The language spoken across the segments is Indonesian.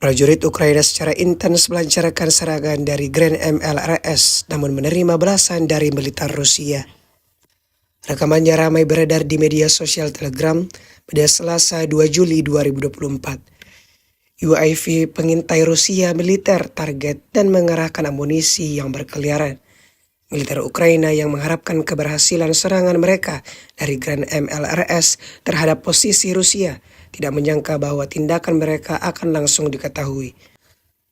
Prajurit Ukraina secara intens melancarkan serangan dari Grand MLRS namun menerima balasan dari militer Rusia. Rekamannya ramai beredar di media sosial Telegram pada Selasa 2 Juli 2024. UAV pengintai Rusia militer target dan mengerahkan amunisi yang berkeliaran. Militer Ukraina yang mengharapkan keberhasilan serangan mereka dari Grand MLRS terhadap posisi Rusia tidak menyangka bahwa tindakan mereka akan langsung diketahui.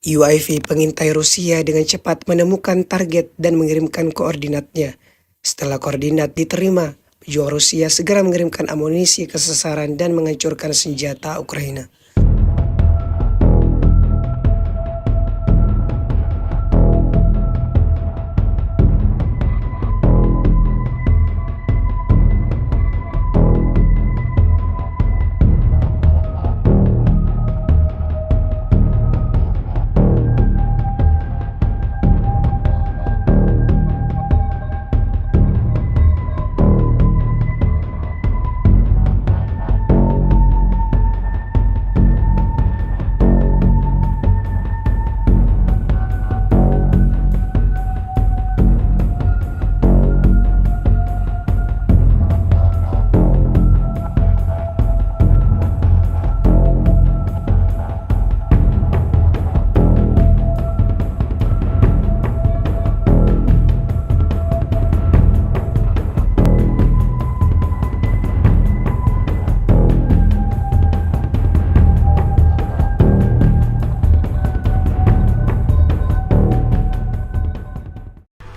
UAV pengintai Rusia dengan cepat menemukan target dan mengirimkan koordinatnya. Setelah koordinat diterima, pejuang Rusia segera mengirimkan amunisi ke sasaran dan menghancurkan senjata Ukraina.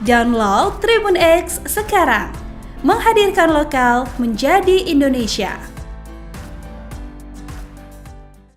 Download Tribun X sekarang, menghadirkan lokal menjadi Indonesia.